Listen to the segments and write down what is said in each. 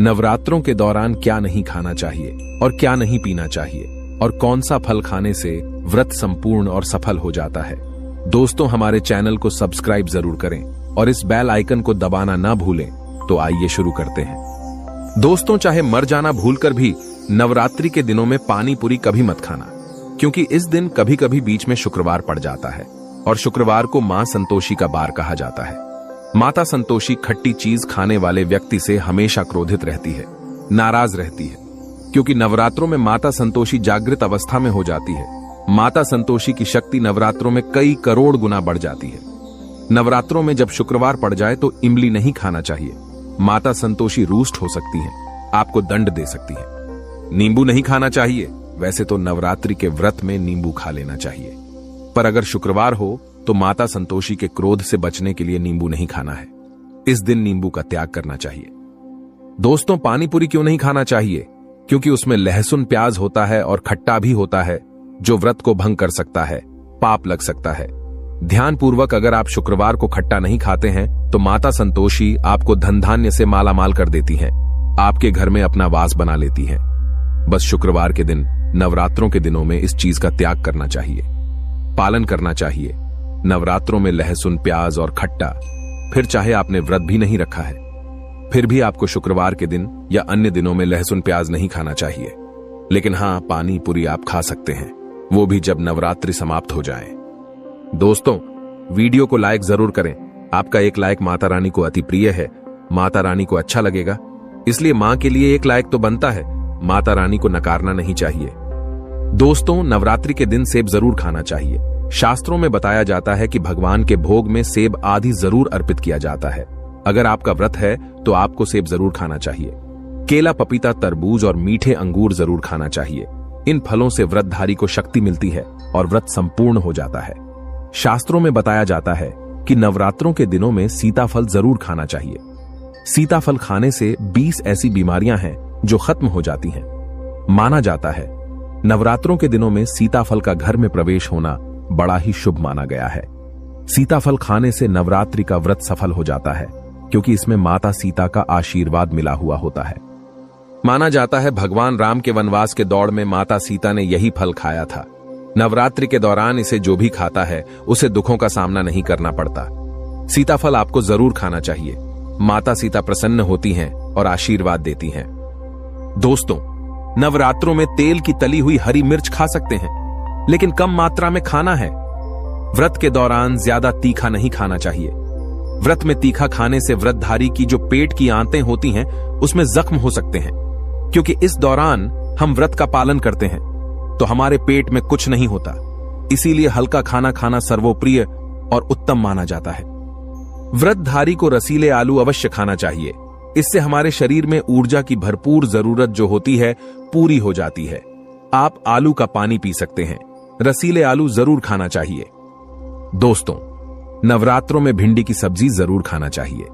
नवरात्रों के दौरान क्या नहीं खाना चाहिए और क्या नहीं पीना चाहिए और कौन सा फल खाने से व्रत संपूर्ण और सफल हो जाता है। दोस्तों, हमारे चैनल को सब्सक्राइब जरूर करें और इस बेल आइकन को दबाना ना भूलें। तो आइए शुरू करते हैं। दोस्तों, चाहे मर जाना भूलकर भी नवरात्रि के दिनों में पानी पूरी कभी मत खाना, क्योंकि इस दिन कभी कभी बीच में शुक्रवार पड़ जाता है और शुक्रवार को मां संतोषी का बार कहा जाता है। माता संतोषी खट्टी चीज खाने वाले व्यक्ति से हमेशा क्रोधित रहती है, नाराज रहती है, क्योंकि नवरात्रों में माता संतोषी जागृत अवस्था में हो जाती है। माता संतोषी की शक्ति नवरात्रों में कई करोड़ गुना बढ़ जाती है। नवरात्रों में जब शुक्रवार पड़ जाए तो इमली नहीं खाना चाहिए। माता संतोषी रूष्ट हो सकती है, आपको दंड दे सकती है। नींबू नहीं खाना चाहिए। वैसे तो नवरात्रि के व्रत में नींबू खा लेना चाहिए, पर अगर शुक्रवार हो तो माता संतोषी के क्रोध से बचने के लिए नींबू नहीं खाना है। इस दिन नींबू का त्याग करना चाहिए। दोस्तों, पानी पूरी क्यों नहीं खाना चाहिए? क्योंकि उसमें लहसुन प्याज होता है और खट्टा भी होता है, जो व्रत को भंग कर सकता है, पाप लग सकता है। ध्यानपूर्वक अगर आप शुक्रवार को खट्टा नहीं खाते हैं तो माता संतोषी आपको धन धान्य से मालामाल कर देती हैं, आपके घर में अपना वास बना लेती हैं। बस शुक्रवार के दिन, नवरात्रों के दिनों में इस चीज का त्याग करना चाहिए, पालन करना चाहिए। नवरात्रों में लहसुन प्याज और खट्टा, फिर चाहे आपने व्रत भी नहीं रखा है, फिर भी आपको शुक्रवार के दिन या अन्य दिनों में लहसुन प्याज नहीं खाना चाहिए। लेकिन हाँ, पानी पूरी आप खा सकते हैं, वो भी जब नवरात्रि समाप्त हो जाए। दोस्तों, वीडियो को लाइक जरूर करें। आपका एक लाइक माता रानी को अति प्रिय है, माता रानी को अच्छा लगेगा, इसलिए मां के लिए एक लाइक तो बनता है। माता रानी को नकारना नहीं चाहिए। दोस्तों, नवरात्रि के दिन सेब जरूर खाना चाहिए। शास्त्रों में बताया जाता है कि भगवान के भोग में सेब आदि जरूर अर्पित किया जाता है। अगर आपका व्रत है तो आपको सेब जरूर खाना चाहिए। केला, पपीता, तरबूज और मीठे अंगूर जरूर खाना चाहिए। इन फलों से व्रतधारी को शक्ति मिलती है और व्रत संपूर्ण हो जाता है। शास्त्रों में बताया जाता है कि नवरात्रों के दिनों में सीताफल जरूर खाना चाहिए। सीताफल खाने से 20 ऐसी बीमारियां हैं जो खत्म हो जाती हैं। माना जाता है नवरात्रों के दिनों में सीताफल का घर में प्रवेश होना बड़ा ही शुभ माना गया है। सीताफल खाने से नवरात्रि का व्रत सफल हो जाता है, क्योंकि इसमें माता सीता का आशीर्वाद मिला हुआ होता है। माना जाता है भगवान राम के वनवास के दौड़ में माता सीता ने यही फल खाया था। नवरात्रि के दौरान इसे जो भी खाता है उसे दुखों का सामना नहीं करना पड़ता। सीताफल आपको जरूर खाना चाहिए। माता सीता प्रसन्न होती हैं और आशीर्वाद देती हैं। दोस्तों, नवरात्रों में तेल की तली हुई हरी मिर्च खा सकते हैं, लेकिन कम मात्रा में खाना है। व्रत के दौरान ज्यादा तीखा नहीं खाना चाहिए। व्रत में तीखा खाने से व्रतधारी की जो पेट की आंतें होती हैं उसमें जख्म हो सकते हैं। क्योंकि इस दौरान हम व्रत का पालन करते हैं तो हमारे पेट में कुछ नहीं होता, इसीलिए हल्का खाना खाना सर्वोप्रिय और उत्तम माना जाता है। व्रतधारी को रसीले आलू अवश्य खाना चाहिए। इससे हमारे शरीर में ऊर्जा की भरपूर जरूरत जो होती है पूरी हो जाती है। आप आलू का पानी पी सकते हैं। रसीले आलू जरूर खाना चाहिए। दोस्तों, नवरात्रों में भिंडी की सब्जी जरूर खाना चाहिए।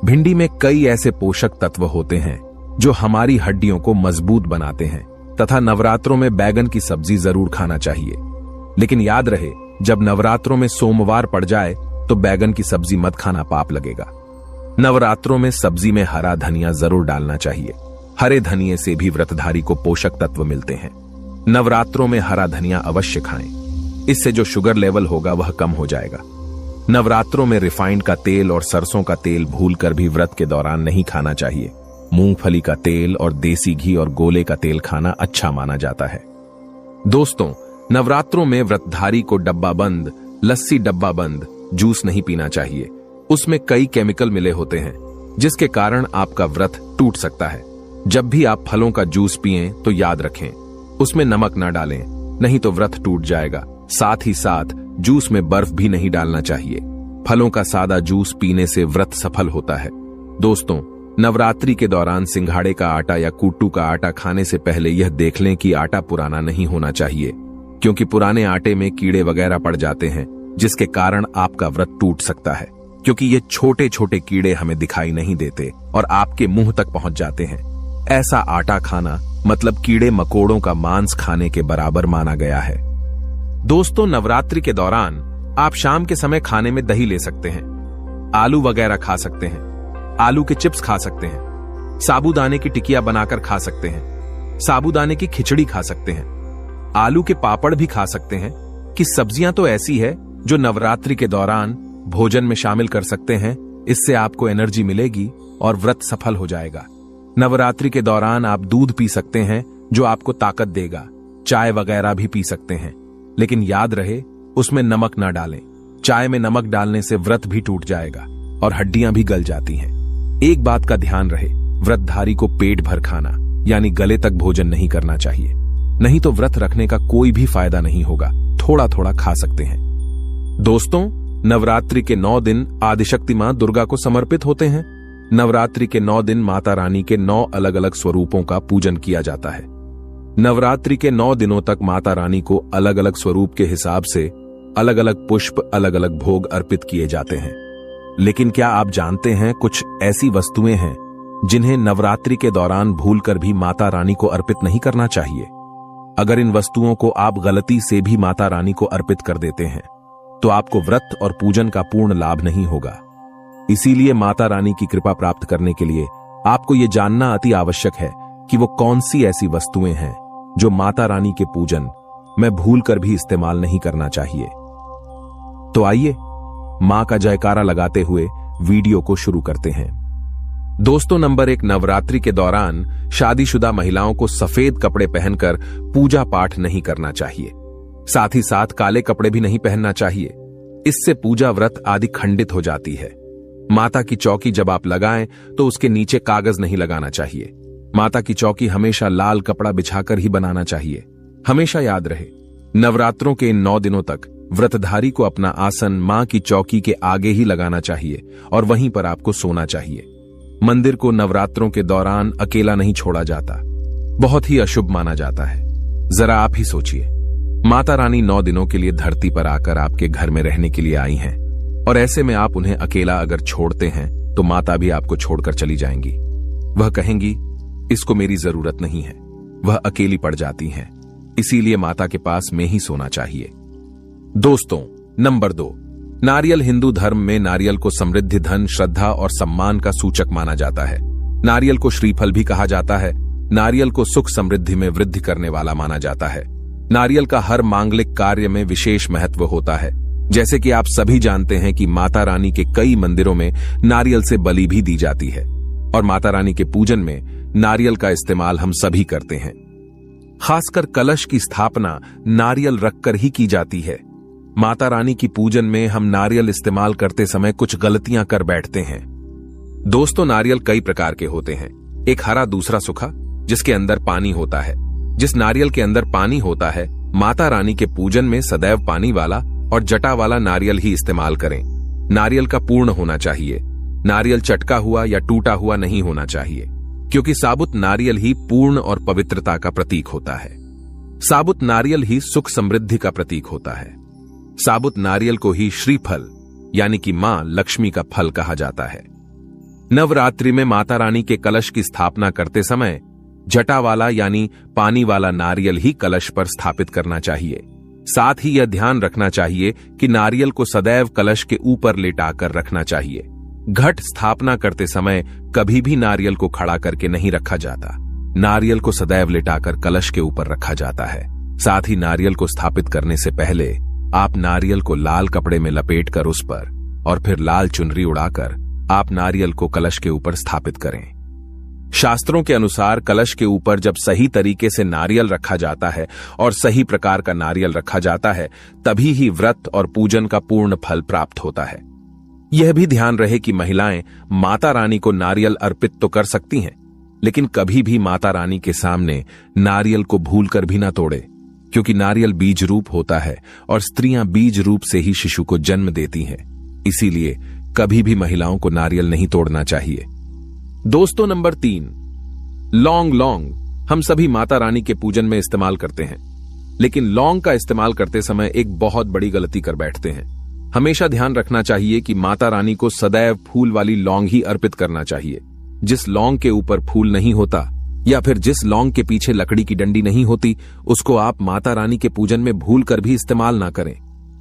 भिंडी में कई ऐसे पोषक तत्व होते हैं जो हमारी हड्डियों को मजबूत बनाते हैं, तथा नवरात्रों में बैगन की सब्जी जरूर खाना चाहिए। लेकिन याद रहे, जब नवरात्रों में सोमवार पड़ जाए तो बैगन की सब्जी मत खाना, पाप लगेगा। नवरात्रों में सब्जी में हरा धनिया जरूर डालना चाहिए। हरे धनिये से भी व्रतधारी को पोषक तत्व मिलते हैं। नवरात्रों में हरा धनिया अवश्य खाएं, इससे जो शुगर लेवल होगा वह कम हो जाएगा। नवरात्रों में रिफाइंड का तेल और सरसों का तेल भूलकर भी व्रत के दौरान नहीं खाना चाहिए। मूंगफली का तेल और देसी घी और गोले का तेल खाना अच्छा माना जाता है। दोस्तों, नवरात्रों में व्रतधारी को डब्बा बंद लस्सी, डब्बा बंद जूस नहीं पीना चाहिए। उसमें कई केमिकल मिले होते हैं, जिसके कारण आपका व्रत टूट सकता है। जब भी आप फलों का जूस पिएं तो याद रखें, उसमें नमक ना डालें, नहीं तो व्रत टूट जाएगा। साथ ही साथ जूस में बर्फ भी नहीं डालना चाहिए। फलों का सादा जूस पीने से व्रत सफल होता है। दोस्तों, नवरात्रि के दौरान सिंघाड़े का आटा या कुट्टू का आटा खाने से पहले यह देख लें कि आटा पुराना नहीं होना चाहिए, क्योंकि पुराने आटे में कीड़े वगैरह पड़ जाते हैं, जिसके कारण आपका व्रत टूट सकता है। क्योंकि ये छोटे छोटे कीड़े हमें दिखाई नहीं देते और आपके मुंह तक पहुंच जाते हैं। ऐसा आटा खाना मतलब कीड़े मकोड़ों का मांस खाने के बराबर माना गया है। दोस्तों, नवरात्रि के दौरान आप शाम के समय खाने में दही ले सकते हैं, आलू वगैरह खा सकते हैं, आलू के चिप्स खा सकते हैं। साबूदाने की टिकिया बनाकर खा सकते हैं, साबूदाने की खिचड़ी खा सकते हैं, आलू के पापड़ भी खा सकते हैं कि सब्जियां तो ऐसी है जो नवरात्रि के दौरान भोजन में शामिल कर सकते हैं। इससे आपको एनर्जी मिलेगी और व्रत सफल हो जाएगा। नवरात्रि के दौरान आप दूध पी सकते हैं जो आपको ताकत देगा। चाय वगैरह भी पी सकते हैं, लेकिन याद रहे उसमें नमक ना डालें। चाय में नमक डालने से व्रत भी टूट जाएगा और हड्डियां भी गल जाती हैं। एक बात का ध्यान रहे, व्रतधारी को पेट भर खाना यानी गले तक भोजन नहीं करना चाहिए, नहीं तो व्रत रखने का कोई भी फायदा नहीं होगा। थोड़ा थोड़ा खा सकते हैं। दोस्तों, नवरात्रि के 9 दिन आदिशक्ति मां दुर्गा को समर्पित होते हैं। नवरात्रि के 9 दिन माता रानी के 9 अलग अलग स्वरूपों का पूजन किया जाता है। नवरात्रि के 9 दिनों तक माता रानी को अलग अलग स्वरूप के हिसाब से अलग अलग पुष्प, अलग अलग भोग अर्पित किए जाते हैं। लेकिन क्या आप जानते हैं कुछ ऐसी वस्तुएं हैं जिन्हें नवरात्रि के दौरान भूलकर भी माता रानी को अर्पित नहीं करना चाहिए। अगर इन वस्तुओं को आप गलती से भी माता रानी को अर्पित कर देते हैं तो आपको व्रत और पूजन का पूर्ण लाभ नहीं होगा। इसीलिए माता रानी की कृपा प्राप्त करने के लिए आपको यह जानना अति आवश्यक है कि वो कौन सी ऐसी वस्तुएं हैं जो माता रानी के पूजन में भूलकर भी इस्तेमाल नहीं करना चाहिए। तो आइए मां का जयकारा लगाते हुए वीडियो को शुरू करते हैं। दोस्तों, नंबर 1, नवरात्रि के दौरान शादीशुदा महिलाओं को सफेद कपड़े पहनकर पूजा पाठ नहीं करना चाहिए। साथ ही साथ काले कपड़े भी नहीं पहनना चाहिए। इससे पूजा व्रत आदि खंडित हो जाती है। माता की चौकी जब आप लगाएं तो उसके नीचे कागज नहीं लगाना चाहिए। माता की चौकी हमेशा लाल कपड़ा बिछाकर ही बनाना चाहिए। हमेशा याद रहे, नवरात्रों के इन 9 दिनों तक व्रतधारी को अपना आसन मां की चौकी के आगे ही लगाना चाहिए और वहीं पर आपको सोना चाहिए। मंदिर को नवरात्रों के दौरान अकेला नहीं छोड़ा जाता, बहुत ही अशुभ माना जाता है। जरा आप ही सोचिए, माता रानी 9 दिनों के लिए धरती पर आकर आपके घर में रहने के लिए आई हैं, और ऐसे में आप उन्हें अकेला अगर छोड़ते हैं तो माता भी आपको छोड़कर चली जाएंगी। वह कहेंगी, इसको मेरी जरूरत नहीं है। वह अकेली पड़ जाती हैं। इसीलिए माता के पास में ही सोना चाहिए। दोस्तों, नंबर 2, नारियल हिंदू धर्म में नारियल को समृद्धि, धन, श्रद्धा और सम्मान का सूचक माना जाता है। नारियल को श्रीफल भी कहा जाता है। नारियल को सुख समृद्धि में वृद्धि करने वाला माना जाता है। नारियल का हर मांगलिक कार्य में विशेष महत्व होता है। जैसे कि आप सभी जानते हैं कि माता रानी के कई मंदिरों में नारियल से बलि भी दी जाती है और माता रानी के पूजन में नारियल का इस्तेमाल हम सभी करते हैं। खासकर कलश की स्थापना नारियल रखकर ही की जाती है। माता रानी की पूजन में हम नारियल इस्तेमाल करते समय कुछ गलतियां कर बैठते हैं। दोस्तों, नारियल कई प्रकार के होते हैं। एक हरा, दूसरा सूखा, जिसके अंदर पानी होता है। जिस नारियल के अंदर पानी होता है, माता रानी के पूजन में सदैव पानी वाला और जटा वाला नारियल ही इस्तेमाल करें। नारियल का पूर्ण होना चाहिए। नारियल चटका हुआ या टूटा हुआ नहीं होना चाहिए, क्योंकि साबुत नारियल ही पूर्ण और पवित्रता का प्रतीक होता है। साबुत नारियल ही सुख समृद्धि का प्रतीक होता है। साबुत नारियल को ही श्रीफल यानी कि मां लक्ष्मी का फल कहा जाता है। नवरात्रि में माता रानी के कलश की स्थापना करते समय जटा वाला यानी पानी वाला नारियल ही कलश पर स्थापित करना चाहिए। साथ ही यह ध्यान रखना चाहिए कि नारियल को सदैव कलश के ऊपर लेटाकर रखना चाहिए। घट स्थापना करते समय कभी भी नारियल को खड़ा करके नहीं रखा जाता। नारियल को सदैव लेटाकर कलश के ऊपर रखा जाता है। साथ ही नारियल को स्थापित करने से पहले आप नारियल को लाल कपड़े में लपेटकर उस पर और फिर लाल चुनरी उड़ाकर आप नारियल को कलश के ऊपर स्थापित करें। शास्त्रों के अनुसार कलश के ऊपर जब सही तरीके से नारियल रखा जाता है और सही प्रकार का नारियल रखा जाता है, तभी ही व्रत और पूजन का पूर्ण फल प्राप्त होता है। यह भी ध्यान रहे कि महिलाएं माता रानी को नारियल अर्पित तो कर सकती हैं, लेकिन कभी भी माता रानी के सामने नारियल को भूलकर भी ना तोड़े, क्योंकि नारियल बीज रूप होता है और स्त्रियां बीज रूप से ही शिशु को जन्म देती हैं। इसीलिए कभी भी महिलाओं को नारियल नहीं तोड़ना चाहिए। दोस्तों, नंबर 3, लौंग हम सभी माता रानी के पूजन में इस्तेमाल करते हैं, लेकिन लौंग का इस्तेमाल करते समय एक बहुत बड़ी गलती कर बैठते हैं। हमेशा ध्यान रखना चाहिए कि माता रानी को सदैव फूल वाली लौंग ही अर्पित करना चाहिए। जिस लौंग के ऊपर फूल नहीं होता या फिर जिस लौंग के पीछे लकड़ी की डंडी नहीं होती, उसको आप माता रानी के पूजन में भूल कर भी इस्तेमाल ना करें।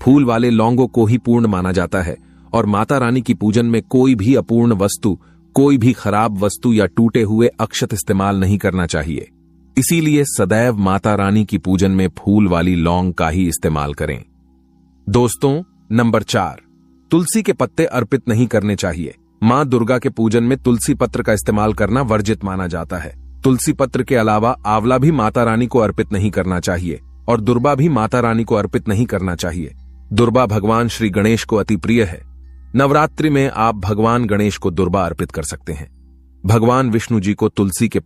फूल वाले लौंगों को ही पूर्ण माना जाता है और माता रानी की पूजन में कोई भी अपूर्ण वस्तु कोई भी खराब वस्तु या टूटे हुए अक्षत इस्तेमाल नहीं करना चाहिए। इसीलिए सदैव माता रानी की पूजन में फूल वाली लौंग का ही इस्तेमाल करें। दोस्तों, नंबर 4, तुलसी के पत्ते अर्पित नहीं करने चाहिए। मां दुर्गा के पूजन में तुलसी पत्र का इस्तेमाल करना वर्जित माना जाता है। तुलसी पत्र के अलावा आंवला भी माता रानी को अर्पित नहीं करना चाहिए और दुर्बा भी माता रानी को अर्पित नहीं करना चाहिए। दुर्बा भगवान श्री गणेश को अति प्रिय है। नवरात्रि में आप भगवान गणेश को दुर्बा अर्पित कर सकते हैं। भगवान विष्णु जी को तुलसी के